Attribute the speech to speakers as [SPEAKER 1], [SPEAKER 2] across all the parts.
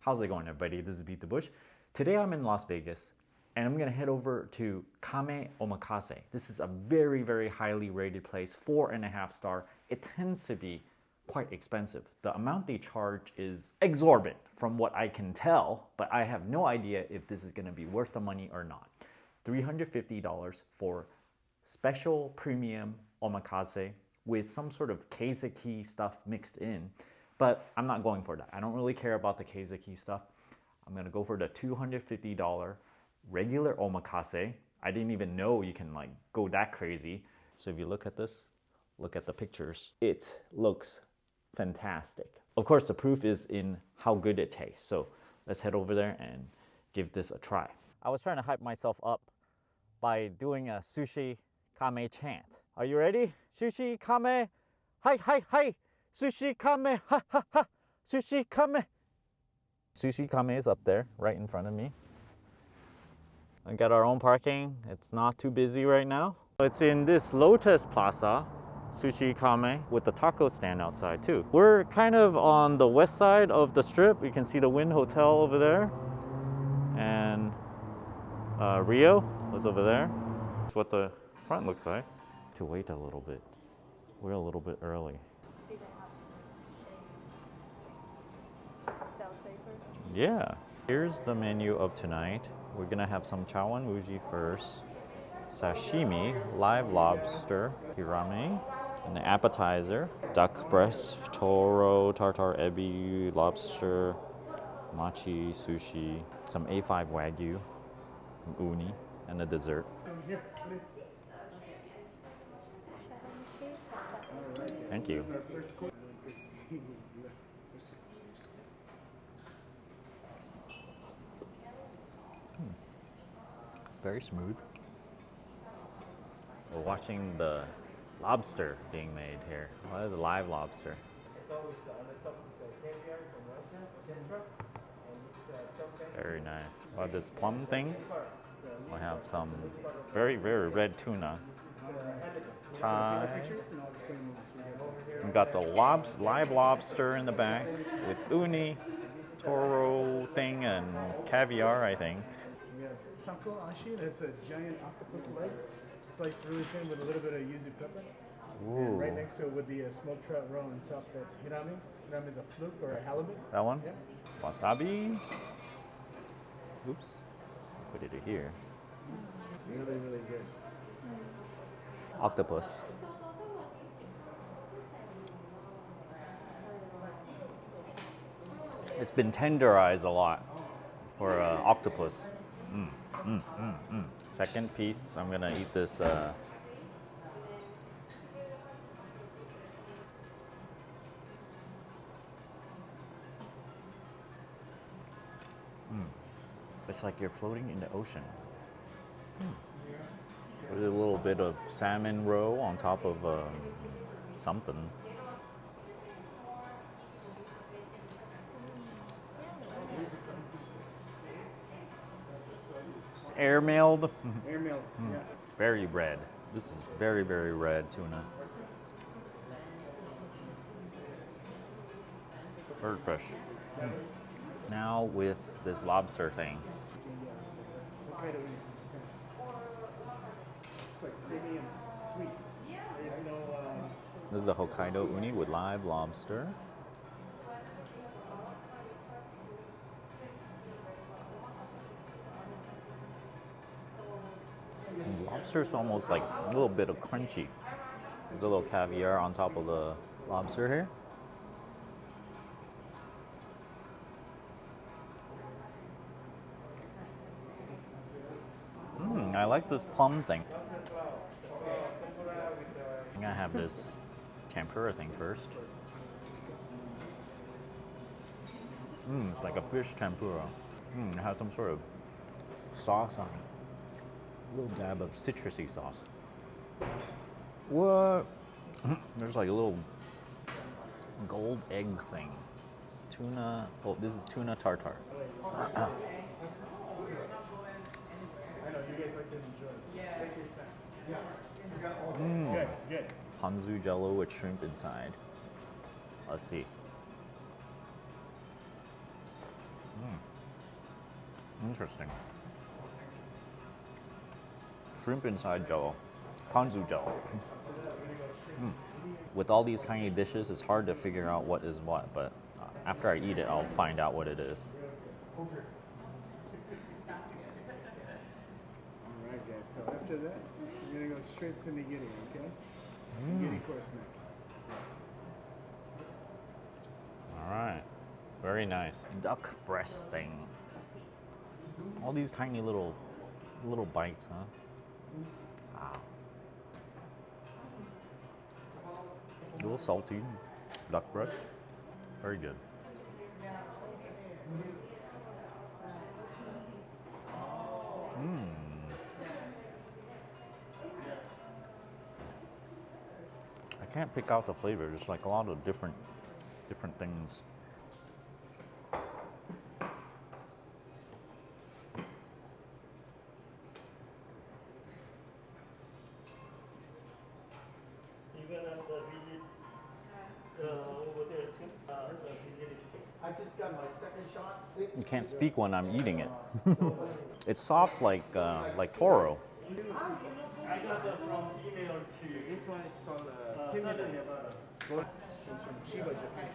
[SPEAKER 1] How's it going, everybody? This is Beat the Bush. Today I'm in Las Vegas and I'm gonna head over to Kame Omakase. This is a very, very highly rated place, 4.5 star. It tends to be quite expensive. The amount they charge is exorbitant from what I can tell, but I have no idea if this is gonna be worth the money or not. $350 for special premium omakase with some sort of Kaiseki stuff mixed in. But I'm not going for that. I don't really care about the Kaiseki stuff. I'm gonna go for the $250 regular omakase. I didn't even know you can like go that crazy. So if you look at this, look at the pictures. It looks fantastic. Of course, the proof is in how good it tastes. So let's head over there and give this a try. I was trying to hype myself up by doing a sushi kame chant. Are you ready? Sushi kame, hi hi hi. Sushi kame, ha ha ha. Sushi kame. Sushi kame is up there, right in front of me. We got our own parking. It's not too busy right now. It's in this Lotus Plaza, Sushi Kame, with the taco stand outside too. We're kind of on the west side of the strip. You can see the Wynn Hotel over there. And Rio was over there. That's what the front looks like. To wait a little bit. We're a little bit early. Yeah. Here's the menu of tonight. We're gonna have some chawanmuji first, sashimi, live lobster, hirame, and the appetizer, duck breast, toro, tartar ebi, lobster, machi, sushi, some A5 Wagyu, some uni, and a dessert. Thank you. Very smooth. We're watching the lobster being made here. What is a live lobster? Very nice. Well, this plum thing, we have some very, very red tuna. Thai. We got the live lobster in the back with uni, toro thing, and caviar, I think.
[SPEAKER 2] We have taco ashi, that's a giant octopus leg, sliced really thin with a little bit of yuzu pepper. And right next to it with the smoked trout roll on top, that's hirame. Hirame is a fluke or a halibut.
[SPEAKER 1] That one?
[SPEAKER 2] Yeah.
[SPEAKER 1] Wasabi. Oops. Put it here.
[SPEAKER 2] Really, really good.
[SPEAKER 1] Octopus. It's been tenderized a lot for octopus. Second piece, I'm gonna eat this. It's like you're floating in the ocean. With a little bit of salmon roe on top of something. Air mailed.
[SPEAKER 2] Air mail, yes.
[SPEAKER 1] Very red. This is very, very red tuna. Very fresh. Now with this lobster thing.
[SPEAKER 2] It's like creamy and sweet. There's no.
[SPEAKER 1] This is the Hokkaido uni with live lobster. And lobster's almost like a little bit of crunchy. There's a little caviar on top of the lobster here. I like this plum thing. I'm gonna have this tempura thing first. It's like a fish tempura. It has some sort of sauce on it. A little dab of citrusy sauce. What? There's like a little gold egg thing. Tuna. Oh, this is tuna tartar.
[SPEAKER 2] I know you guys like to enjoy this. Take your time. Good, good.
[SPEAKER 1] Ponzu jello with shrimp inside. Let's see. Interesting. Shrimp inside jello. Ponzu jello. With all these tiny dishes, it's hard to figure out what is what, but after I eat it, I'll find out what it is.
[SPEAKER 2] Alright guys, so after that, we're gonna go straight to nigiri, okay? Nigiri course next.
[SPEAKER 1] Alright. Very nice. Duck breast thing. All these tiny little bites, huh? Wow. A little salty. Duck breast. Very good. I can't pick out the flavor. There's like a lot of different things.
[SPEAKER 2] I just got my second shot.
[SPEAKER 1] You can't speak when I'm eating it. It's soft like toro.
[SPEAKER 3] I got that from email to you.
[SPEAKER 2] This one is called
[SPEAKER 3] Southern Nevada.
[SPEAKER 2] from Chiba, Japan.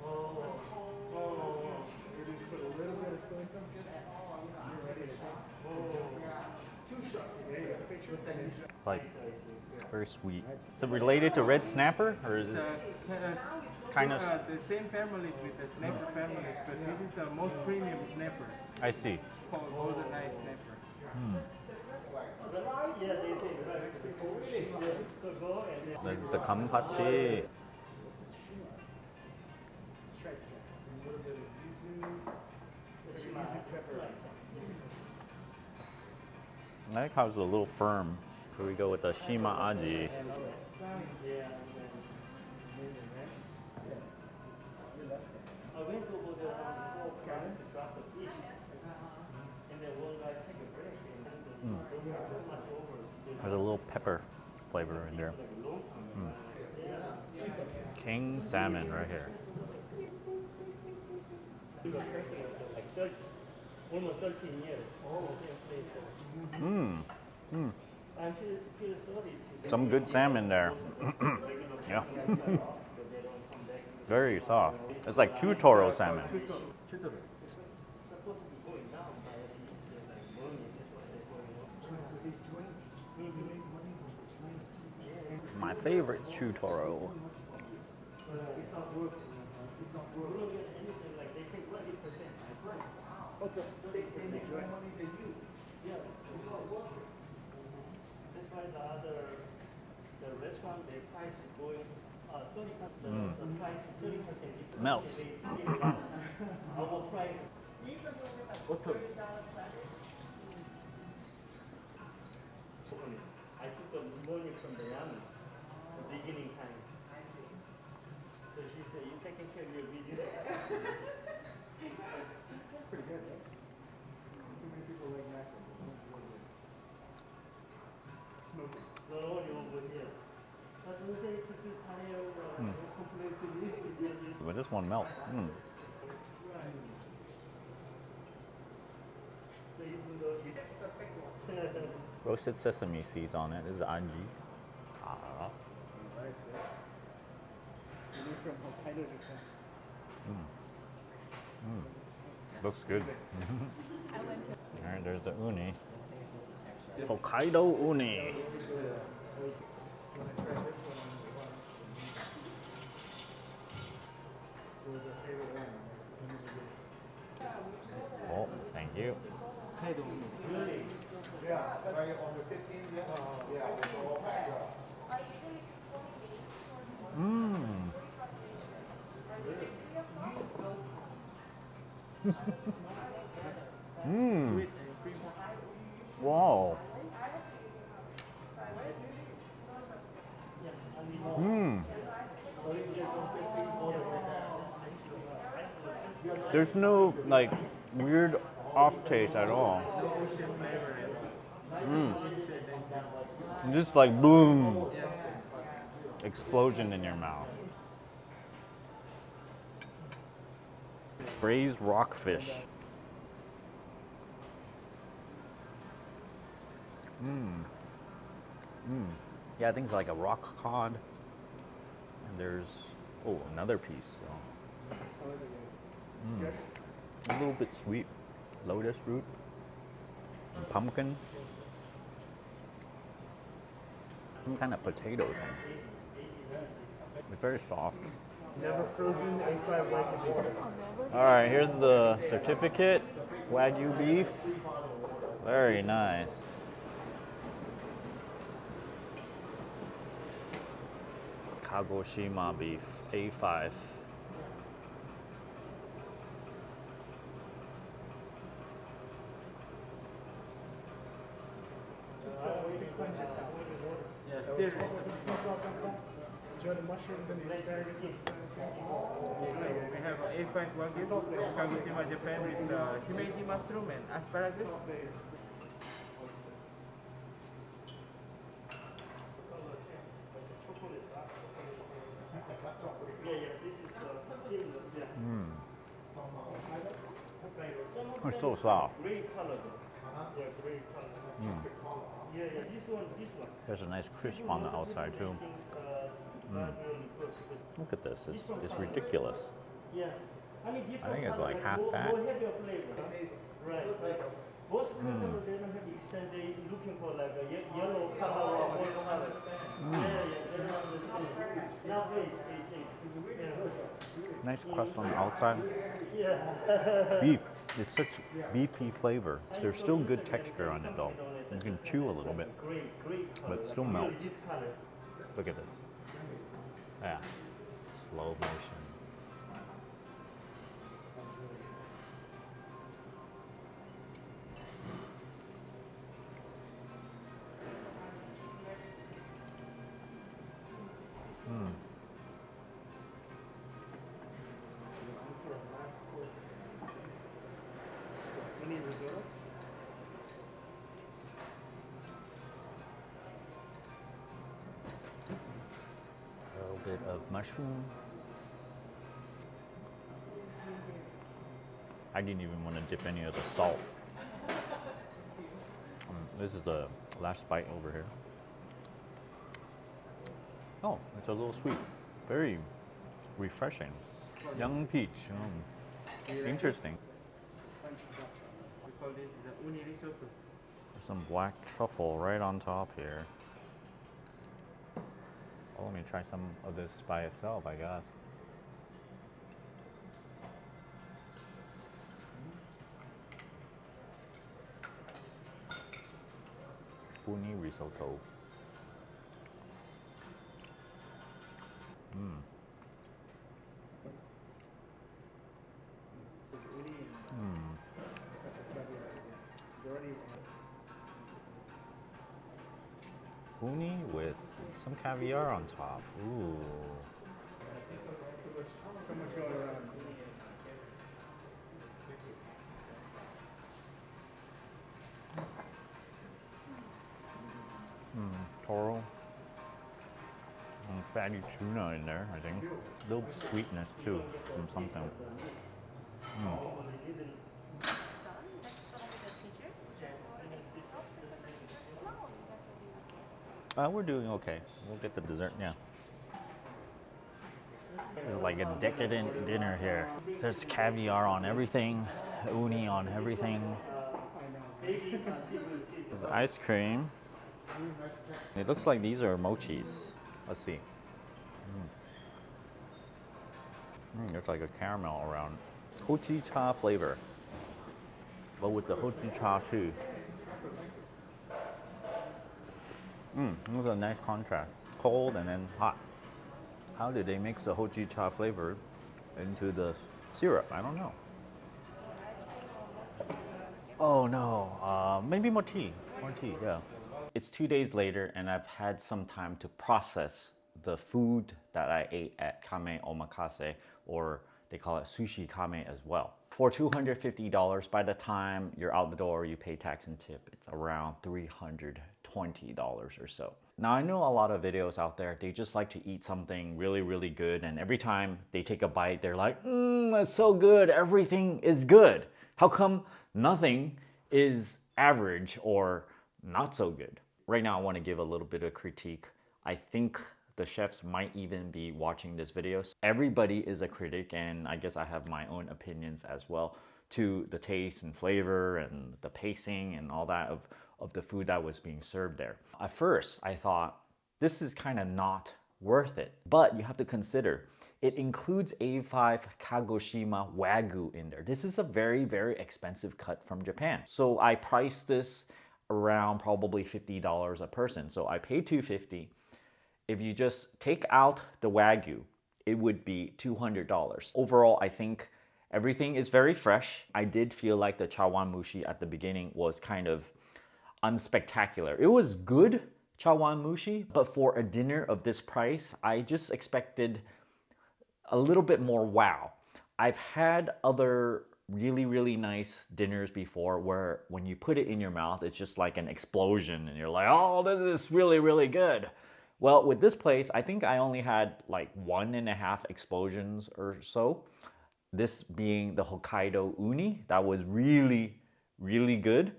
[SPEAKER 3] Oh.
[SPEAKER 2] We just put a little bit of soy sauce. You're ready to go. Two shots. There you go. Picture finish.
[SPEAKER 1] It's like very sweet. Is it related to red snapper, or is
[SPEAKER 2] It's
[SPEAKER 1] it kind of?
[SPEAKER 2] the same families with the snapper families, but this is the most premium snapper
[SPEAKER 1] I see.
[SPEAKER 2] called golden eye snapper.
[SPEAKER 3] Yeah, they say so go and then
[SPEAKER 1] This is the kampachi. I like how it's a little firm. So we go with the shima aji.
[SPEAKER 3] I went over there on 4 to drop the fish, and then one guy take a break, and they were so much over.
[SPEAKER 1] There's a little pepper flavor in there. King salmon right here.
[SPEAKER 3] Like almost 13 years. I'm feel sorry.
[SPEAKER 1] Some good salmon there. Yeah. Very soft. It's like chutoro salmon.
[SPEAKER 3] Supposed to be going down, but it's like burning. That's why
[SPEAKER 1] My favorite chutoro.
[SPEAKER 3] it's not working. You don't get anything like they take 20%.
[SPEAKER 2] What's up?
[SPEAKER 3] Yeah, it's not working. That's why the restaurant, the price is going 30%. The price is 30%.
[SPEAKER 1] Melts.
[SPEAKER 3] Our price. I took the money from the ramen, the beginning time. So she said, "You taking care of your business."
[SPEAKER 2] Pretty good, right? Too many people like mackerel. Smoking.
[SPEAKER 3] Not only over here. But we say to keep higher, complain to me.
[SPEAKER 1] But this one melts.
[SPEAKER 3] So even though it
[SPEAKER 1] Roasted sesame seeds on it. This is anji. Ah.
[SPEAKER 2] Alright, so. It's from Hokkaido, Japan.
[SPEAKER 1] Looks good. Alright, there's the uni. Hokkaido uni. Oh, thank you.
[SPEAKER 2] Yeah, right on the 15th, yeah. Yeah, it's all packed up.
[SPEAKER 1] Wow. There's no like weird off taste at all. Just like boom, explosion in your mouth. Braised rockfish. Yeah, I think it's like a rock cod. And there's, oh, another piece. So.
[SPEAKER 2] How is it, guys? Good?
[SPEAKER 1] A little bit sweet. Lotus root. And pumpkin. Some kind of potato thing. It's very soft.
[SPEAKER 2] Never frozen A5 Wagyu beef.
[SPEAKER 1] All right, here's the certificate. Wagyu beef. Very nice. Kagoshima beef, A5.
[SPEAKER 2] Enjoy the mushrooms and the asparagus.
[SPEAKER 4] We have A5 Wagyu, Kagoshima, Japan with shimeji mushroom and asparagus.
[SPEAKER 1] It's so soft.
[SPEAKER 3] Gray color. Yeah, gray color. Yeah, this one.
[SPEAKER 1] There's a nice crisp on the outside too. Look at this. It's ridiculous.
[SPEAKER 3] Yeah.
[SPEAKER 1] I think it's like half fat.
[SPEAKER 3] Right. Most customers they don't have extent. They looking for like a yellow color or white color. Now
[SPEAKER 1] Nice crust on the outside.
[SPEAKER 3] Yeah.
[SPEAKER 1] Beef. It's such beefy flavor. There's still good texture on it though. You can chew a little bit, but it still melts. Look at this. Yeah. Slow motion.
[SPEAKER 2] Any risotto?
[SPEAKER 1] A little bit of mushroom. I didn't even want to dip any of the salt. This is the last bite over here. Oh, it's a little sweet. Very refreshing. Young peach. Interesting.
[SPEAKER 4] We call this the uni risotto.
[SPEAKER 1] There's some black truffle right on top here. Oh, let me try some of this by itself, I guess. Uni risotto. Uni with some caviar on top. Ooh.
[SPEAKER 2] So much going around.
[SPEAKER 1] Toro. And fatty tuna in there, I think. A little sweetness too from something. We're doing okay. We'll get the dessert, yeah. It's like a decadent dinner here. There's caviar on everything, uni on everything. There's ice cream. It looks like these are mochis. Let's see. There's like a caramel around. Hojicha flavor. But with the hojicha too. It was a nice contrast. Cold and then hot. How did they mix the hojicha flavor into the syrup? I don't know. Oh no, maybe more tea. More tea, yeah. It's 2 days later and I've had some time to process the food that I ate at Kame Omakase, or they call it Sushi Kame as well. For $250, by the time you're out the door, you pay tax and tip, it's around $320 or so. Now I know a lot of videos out there, they just like to eat something really, really good, and every time they take a bite, they're like, that's so good, everything is good. How come nothing is average or not so good. Right now I want to give a little bit of critique. I think the chefs might even be watching this video. Everybody is a critic, and I guess I have my own opinions as well to the taste and flavor and the pacing and all that of the food that was being served there. At first, I thought this is kind of not worth it, but you have to consider it includes A5 Kagoshima Wagyu in there. This is a very, very expensive cut from Japan. So I priced this around probably $50 a person. So I paid $250. If you just take out the Wagyu, it would be $200. Overall, I think everything is very fresh. I did feel like the chawanmushi at the beginning was kind of unspectacular. It was good chawanmushi, but for a dinner of this price, I just expected a little bit more wow. I've had other really, really nice dinners before where when you put it in your mouth, it's just like an explosion and you're like, oh, this is really, really good. Well, with this place, I think I only had like 1.5 explosions or so. This being the Hokkaido uni, that was really, really good.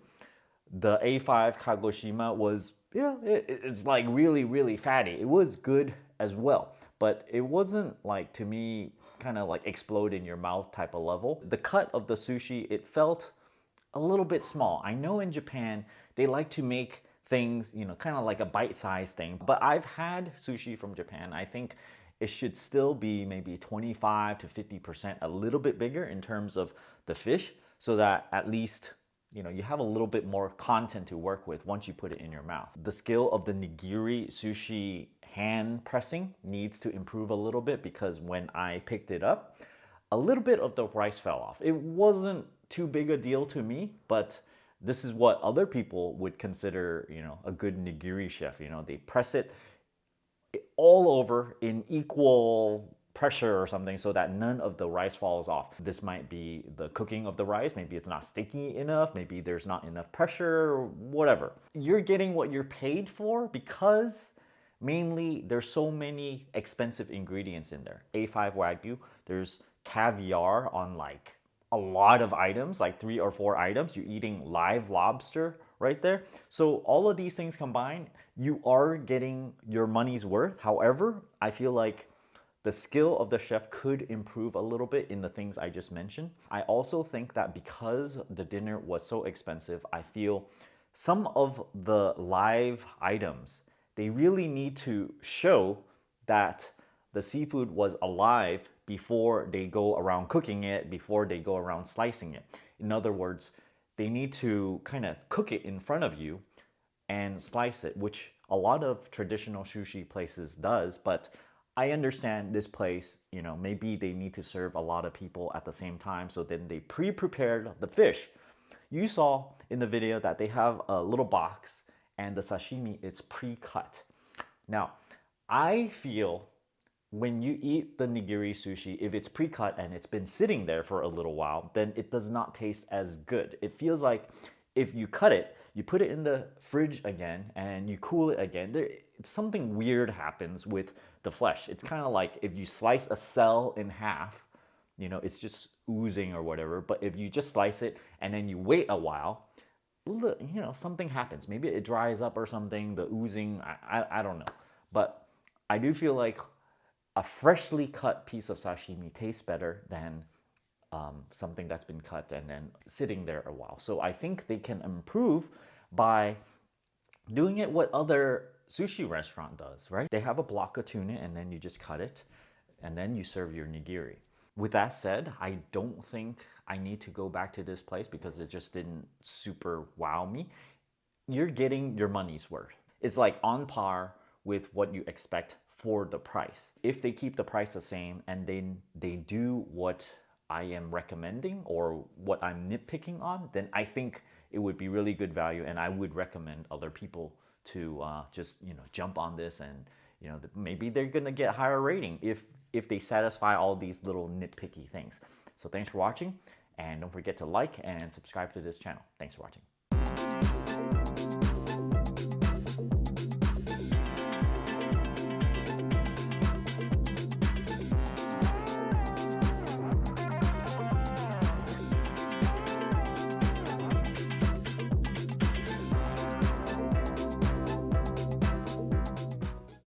[SPEAKER 1] The A5 Kagoshima was, yeah, it's like really, really fatty. It was good as well, but it wasn't like, to me, kind of like explode in your mouth type of level. The cut of the sushi, it felt a little bit small. I know in Japan, they like to make things, you know, kind of like a bite-sized thing, but I've had sushi from Japan. I think it should still be maybe 25 to 50% a little bit bigger in terms of the fish, so that at least, you know, you have a little bit more content to work with once you put it in your mouth. The skill of the nigiri sushi hand pressing needs to improve a little bit, because when I picked it up, a little bit of the rice fell off. It wasn't too big a deal to me, but this is what other people would consider, you know, a good nigiri chef. You know, they press it all over in equal pressure or something so that none of the rice falls off. This might be the cooking of the rice. Maybe it's not sticky enough. Maybe there's not enough pressure, whatever. You're getting what you're paid for, because mainly there's so many expensive ingredients in there. A5 Wagyu, there's caviar on like a lot of items, like 3 or 4 items. You're eating live lobster right there. So all of these things combined, you are getting your money's worth. However, I feel like the skill of the chef could improve a little bit in the things I just mentioned. I also think that because the dinner was so expensive, I feel some of the live items, they really need to show that the seafood was alive before they go around cooking it, before they go around slicing it. In other words, they need to kind of cook it in front of you and slice it, which a lot of traditional sushi places does, but I understand this place, you know, maybe they need to serve a lot of people at the same time, so then they pre-prepared the fish. You saw in the video that they have a little box and the sashimi, it's pre-cut. Now, I feel when you eat the nigiri sushi, if it's pre-cut and it's been sitting there for a little while, then it does not taste as good. It feels like if you cut it, you put it in the fridge again and you cool it again, something weird happens with the flesh. It's kind of like if you slice a cell in half, you know, it's just oozing or whatever. But if you just slice it and then you wait a while, you know, something happens. Maybe it dries up or something, the oozing, I don't know. But I do feel like a freshly cut piece of sashimi tastes better than something that's been cut and then sitting there a while. So I think they can improve by doing it what other sushi restaurant does, right? They have a block of tuna and then you just cut it and then you serve your nigiri. With that said, I don't think I need to go back to this place because it just didn't super wow me. You're getting your money's worth. It's like on par with what you expect for the price. If they keep the price the same and then they do what I am recommending or what I'm nitpicking on, then I think it would be really good value, and I would recommend other people to just, you know, jump on this, and, you know, maybe they're gonna get higher rating if they satisfy all these little nitpicky things. So thanks for watching, and don't forget to like and subscribe to this channel. Thanks for watching.